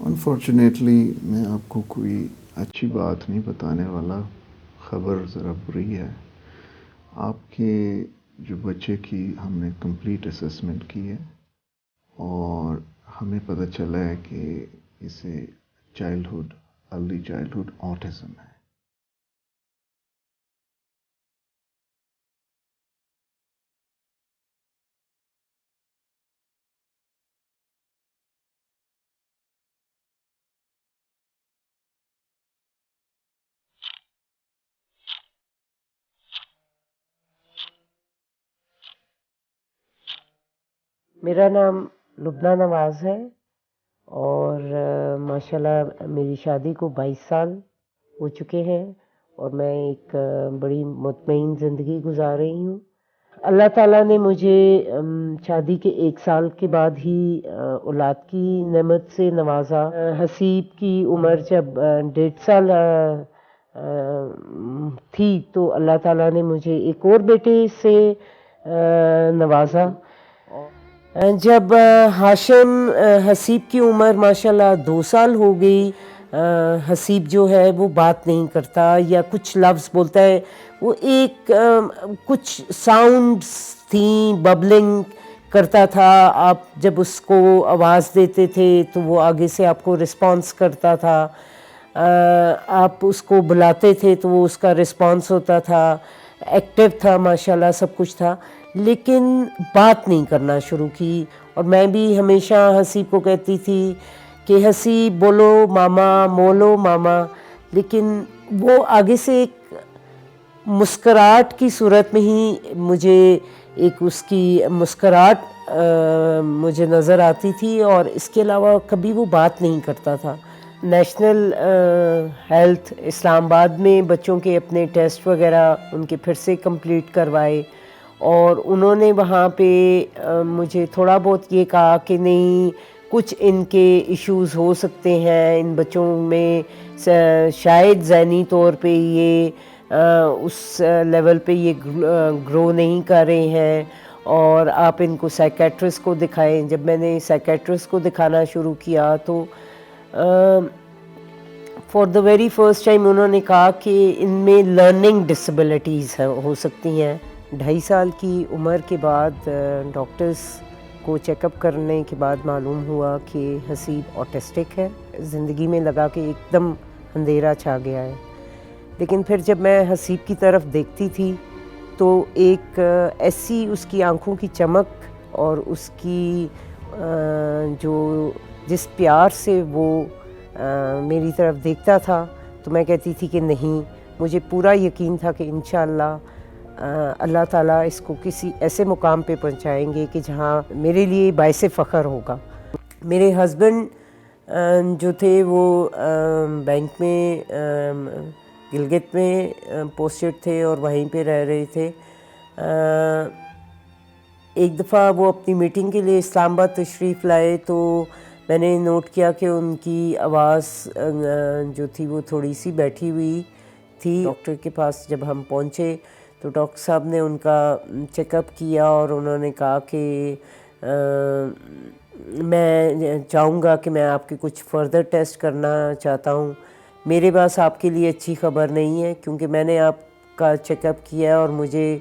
Unfortunately میں آپ کو کوئی اچھی بات نہیں بتانے والا، خبر ذرا بری ہے۔ آپ کے جو بچے کی ہم نے کمپلیٹ اسسمنٹ کی ہے اور ہمیں پتہ چلا ہے کہ اسے ارلی چائلڈہڈ آٹزم ہے۔ میرا نام لبنہ نواز ہے اور ماشاءاللہ میری شادی کو 22 سال ہو چکے ہیں اور میں ایک بڑی مطمئن زندگی گزار رہی ہوں۔ اللہ تعالیٰ نے مجھے شادی کے 1 سال کے بعد ہی اولاد کی نعمت سے نوازا۔ حسیب کی عمر جب 1.5 سال تھی تو اللہ تعالیٰ نے مجھے ایک اور بیٹے سے نوازا۔ جب ہاشم حسیب کی عمر ماشاءاللہ 2 سال ہو گئی، حسیب جو ہے وہ بات نہیں کرتا یا کچھ لفظ بولتا ہے، وہ ایک کچھ ساؤنڈز تھیں، ببلنگ کرتا تھا۔ آپ جب اس کو آواز دیتے تھے تو وہ آگے سے آپ کو رسپانس کرتا تھا، آپ اس کو بلاتے تھے تو وہ اس کا رسپانس ہوتا تھا، ایکٹیو تھا ماشاءاللہ، سب کچھ تھا، لیکن بات نہیں کرنا شروع کی۔ اور میں بھی ہمیشہ حسیب کو کہتی تھی کہ حسیب بولو ماما، بولو ماما، لیکن وہ آگے سے ایک مسکراہٹ کی صورت میں ہی مجھے ایک اس کی مسکراہٹ مجھے نظر آتی تھی، اور اس کے علاوہ کبھی وہ بات نہیں کرتا تھا۔ نیشنل ہیلتھ اسلام آباد میں بچوں کے اپنے ٹیسٹ وغیرہ ان کے پھر سے کمپلیٹ کروائے، اور انہوں نے وہاں پہ مجھے تھوڑا بہت یہ کہا کہ نہیں، کچھ ان کے ایشوز ہو سکتے ہیں، ان بچوں میں شاید ذہنی طور پہ یہ اس لیول پہ یہ گرو نہیں کر رہے ہیں، اور آپ ان کو سائیکیٹرسٹ کو دکھائیں۔ جب میں نے سائیکیٹرسٹ کو دکھانا شروع کیا تو for the very first time انہوں نے کہا کہ ان میں لرننگ ڈسیبلٹیز ہو سکتی ہیں۔ 2.5 سال کی عمر کے بعد ڈاکٹرز کو چیک اپ کرنے کے بعد معلوم ہوا کہ حسیب آٹسٹک ہے۔ زندگی میں لگا کہ ایک دم اندھیرا چھا گیا ہے، لیکن پھر جب میں حسیب کی طرف دیکھتی تھی تو ایک ایسی اس کی آنکھوں کی چمک اور اس کی جو جس پیار سے وہ میری طرف دیکھتا تھا، تو میں کہتی تھی کہ نہیں، مجھے پورا یقین تھا کہ انشاءاللہ اللہ تعالیٰ اس کو کسی ایسے مقام پہ پہنچائیں گے کہ جہاں میرے لیے باعث فخر ہوگا۔ میرے ہسبینڈ جو تھے وہ بینک میں گلگت میں پوسٹڈ تھے اور وہیں پہ رہ رہے تھے۔ ایک دفعہ وہ اپنی میٹنگ کے لیے اسلام آباد تشریف لائے تو میں نے نوٹ کیا کہ ان کی آواز جو تھی وہ تھوڑی سی بیٹھی ہوئی تھی۔ ڈاکٹر کے پاس جب ہم پہنچے تو ڈاکٹر صاحب نے ان کا چیک اپ کیا اور انہوں نے کہا کہ میں چاہوں گا کہ میں آپ کے کچھ فردر ٹیسٹ کرنا چاہتا ہوں۔ میرے پاس آپ کے لیے اچھی خبر نہیں ہے، کیونکہ میں نے آپ کا چیک اپ کیا اور مجھے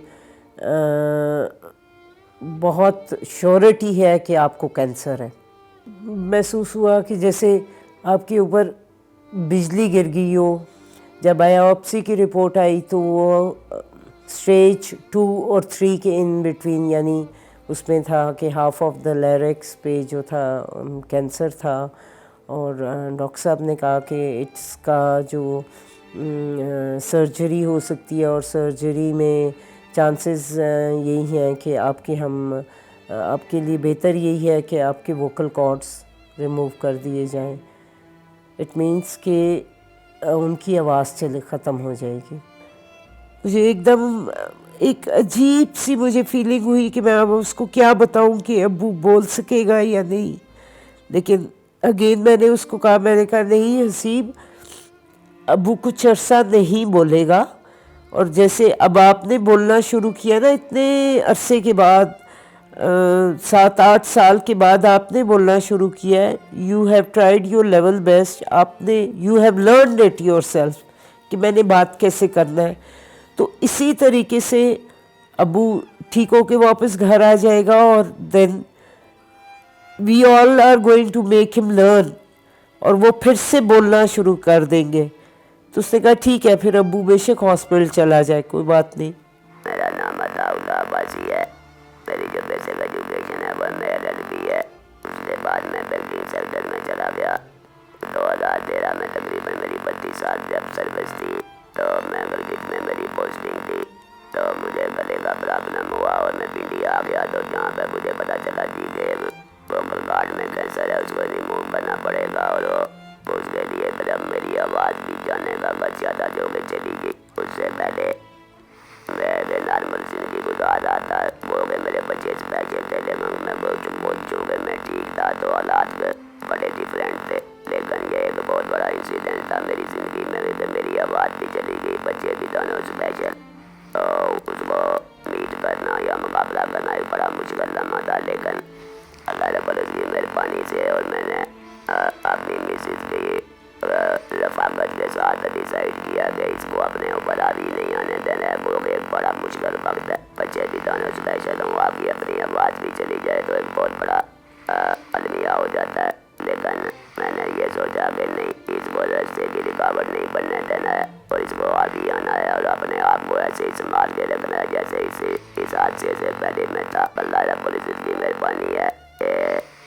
بہت شیورٹی ہے کہ آپ کو کینسر ہے۔ محسوس ہوا کہ جیسے آپ کے اوپر بجلی گر گئی ہو۔ جب بایوپسی کی رپورٹ آئی تو وہ اسٹیج 2 اور 3 کے ان بٹوین، یعنی اس میں تھا کہ ہاف آف دا لیرکس پہ جو تھا کینسر تھا، اور ڈاکٹر صاحب نے کہا کہ اٹس کا جو سرجری ہو سکتی ہے، اور سرجری میں چانسز یہی ہیں کہ آپ کے لیے بہتر یہی ہے کہ آپ کے ووکل کارڈز ریموو کر دیے جائیں۔ اٹ مینس کہ ان کی آواز ختم ہو جائے گی۔ مجھے ایک دم ایک عجیب سی مجھے فیلنگ ہوئی کہ میں اب اس کو کیا بتاؤں کہ ابو بول سکے گا یا نہیں، لیکن اگین میں نے اس کو کہا، میں نے کہا نہیں حسیب، ابو کچھ عرصہ نہیں بولے گا، اور جیسے اب آپ نے بولنا شروع کیا نا اتنے عرصے کے بعد، 7-8 سال کے بعد آپ نے بولنا شروع کیا ہے. You have tried your level best. آپ نے you have learned it your self کہ میں نے بات کیسے کرنا ہے. تو اسی طریقے سے ابو ٹھیک ہو کے واپس گھر آ جائے گا اور دین وی آل آر گوئنگ ٹو میک ہم لرن, اور وہ پھر سے بولنا شروع کر دیں گے. تو اس نے کہا ٹھیک ہے, پھر ابو بے شک ہاسپٹل چلا جائے, کوئی بات نہیں. میرا نام عطاؤل عباسی ہے. میری جو بیسک ایجوکیشن ہے وہ LLB ہے. اس کے بعد میں بینکنگ سیکٹر میں چلا گیا. 2013 میں تقریباً میری 32 سال جب سروس تھی تو میں گلگت میں میری پوسٹنگ تھی. تو مجھے گلے کا پرابلم ہوا اور میں پنڈی آ گیا. تو جہاں پہ مجھے پتہ چلا کہ ووکل کارڈ میں کینسر ہے, اس کو ریموو کرنا پڑے گا, اور اس کے لیے پھر اب میری آواز بھی جانے کا خدشہ تھا جو کہ چلی گئی. اس سے پہلے میں نارمل زندگی گزار رہا تھا. وہ کہ میرے بچے اسپیشل تھے, لیکن میں چونکہ میں ٹھیک تھا تو حالات بڑے ڈفرینٹ تھے. لیکن یہ ایک بہت بڑا انسیڈنٹ تھا میری زندگی میں کہ میری آواز بھی چلی گئی, بچے بھی دونوں اسپیشل. تو اس کو میٹ کرنا یا مقابلہ کرنا ایک بڑا مشکل لمحہ تھا. لیکن اللہ رب العزت کی مہربانی سے اور میں نے اپنی مسز کی رفاقت کے ساتھ ڈیسائیڈ کیا کہ اس کو اپنے اوپر حاوی نہیں آنے دینا ہے. وہ ایک بڑا مشکل وقت ہے. بچے بھی دونوں اسپیشل ہوں, آپ کی اپنی آواز بھی چلی جائے تو ایک بہت بڑا المیہ ہو جاتا ہے. لیکن میں نے یہ سوچا کہ نہیں, اس کو راستے کی رکاوٹ نہیں بننے دینا ہے اور اس کو حاوی آنا ہے اور اپنے آپ کو ایسے ہی سنبھال کے رکھنا ہے جیسے اس حادثے سے پہلے میں تھا. اللہ رب العزت کی مہربانی ہے کہ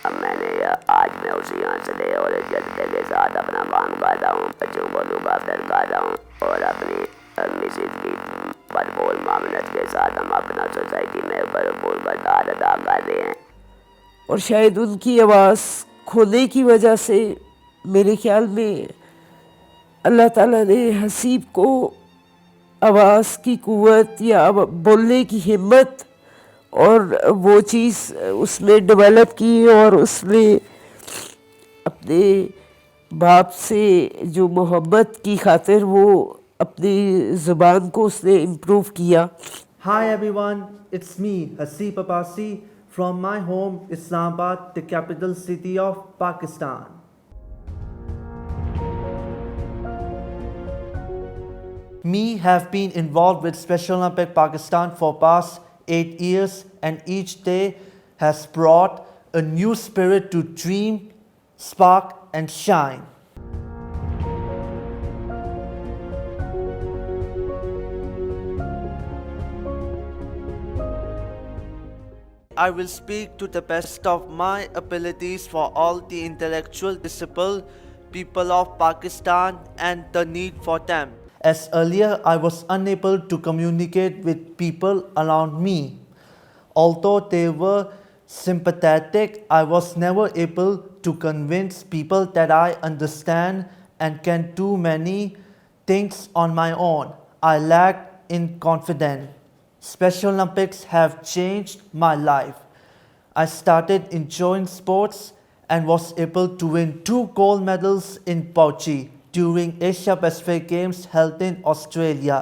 اب میں نے آج میں اسی حوصلے اور جذبے کے ساتھ اپنا کام کر رہا ہوں, بچوں کو لوگ آفٹر کر رہا ہوں, اور اپنی مسز کی بھرپور معاونت کے ساتھ ہم اپنا سوسائٹی میں بھرپور کردار ادا کر رہے ہیں. اور شاید ان کی آواز کھونے کی وجہ سے میرے خیال میں اللہ تعالیٰ نے حسیب کو آواز کی قوت یا بولنے کی ہمت اور وہ چیز اس میں ڈیولپ کی, اور اس نے اپنے باپ سے جو محبت کی خاطر وہ اپنی زبان کو اس نے امپروو کیا. Hi everyone, it's me Haseeb Abbasi from my home Islamabad, the capital city of Pakistan. Me have been involved with Special Olympic Pakistan for past 8 years, and each day has brought a new spirit to dream, spark and shine. I will speak to the best of my abilities for all the intellectual disabled people of Pakistan and the need for them. As earlier, I was unable to communicate with people around me. Although they were sympathetic, I was never able to convince people that I understand and can do many things on my own. I lacked in confidence. Special Olympics have changed my life. I started enjoying sports and was able to win 2 gold medals in Bauchi during Asia Pacific Games held in Australia.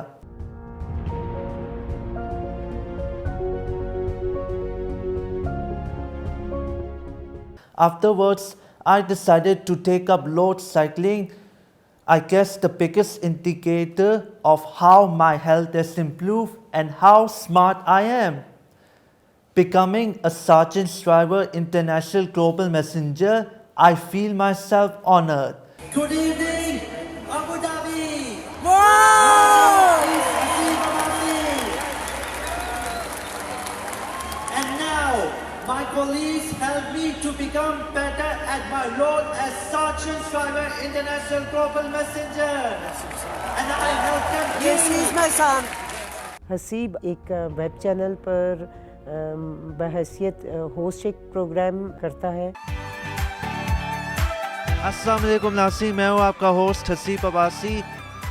Afterwards, I decided to take up road cycling. I guess the biggest indicator of how my health has improved and how smart I am. Becoming a Sergeant Shriver International Global Messenger, I feel myself honored. Good evening, Abu Dhabi! Wow! And now, my colleagues help me to become better at my role as Sergeant Shriver International Global Messenger. And I help them. Yes, he's my son. Haseeb ایک web channel پر بحیثیت host ایک programme کرتا ہے. السلام علیکم ناظرین, میں ہوں آپ کا ہوسٹ حسیب عباسی.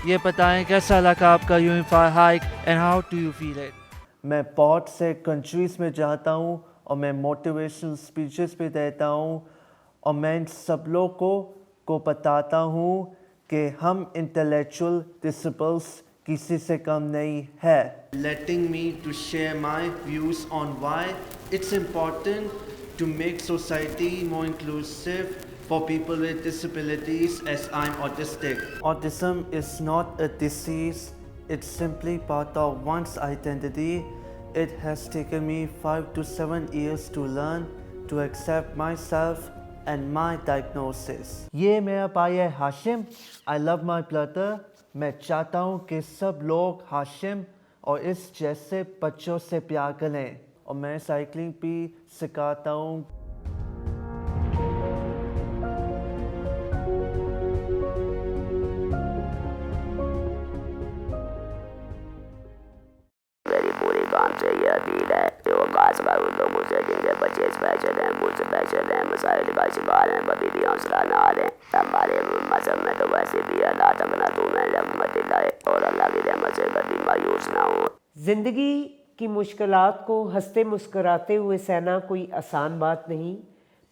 یہ بتائیں کیسا لگا آپ کا یونیفائی ہائیک and how do you feel it? میں بہت سے کنٹریز میں جاتا ہوں اور میں موٹیویشنل اسپیچز پہ دیتا ہوں, اور میں ان سب لوگوں کو بتاتا ہوں کہ ہم انٹلیکچوئل ڈسیبلس کسی سے کم نہیں ہے. Letting me to share my views on why It's important to make society more inclusive for people with disabilities, as I'm autistic. Autism is not a disease, it's simply part of one's identity. It has taken me 5 to 7 years to learn to accept myself and my diagnosis. یہ میرا بھائی ہے ہاشم. I love my brother. میں چاہتا ہوں کہ سب لوگ ہاشم اور اس جیسے بچوں سے پیار کریں, اور میں سائیکلنگ بھی سکھاتا ہوں. میری پوری کام سے یہ اپیل ہے کہ وہ خاص کر ان لوگوں سے جن کے بچے اسپیشل ہیں, کچھ اسپیشل ہیں, مسائل کا شکار ہیں, کبھی بھی حوصلہ نہ ہاریں. ہمارے مذہب میں تو ویسے بھی اللہ تقنطوا من رحمت اللہ, اور اللہ کی رحمت سے کبھی مایوس نہ ہوں. زندگی کی مشکلات کو ہنستے مسکراتے ہوئے سہنا کوئی آسان بات نہیں,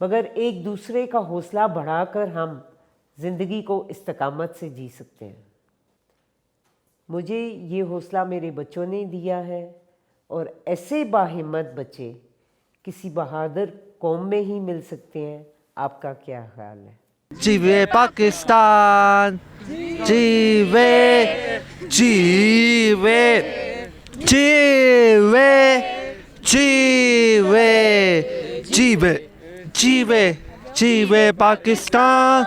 مگر ایک دوسرے کا حوصلہ بڑھا کر ہم زندگی کو استقامت سے جی سکتے ہیں. مجھے یہ حوصلہ میرے بچوں نے دیا ہے, اور ایسے باہمت بچے کسی بہادر قوم میں ہی مل سکتے ہیں. آپ کا کیا خیال ہے؟ جیوے پاکستان, جیوے جیوے جیوے جیوے جیوے جیوے جیوے پاکستان,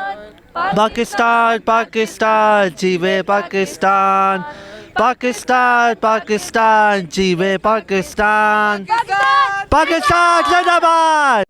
پاکستان پاکستان, جیوے پاکستان, پاکستان پاکستان, جیوے پاکستان, پاکستان زندہ باد.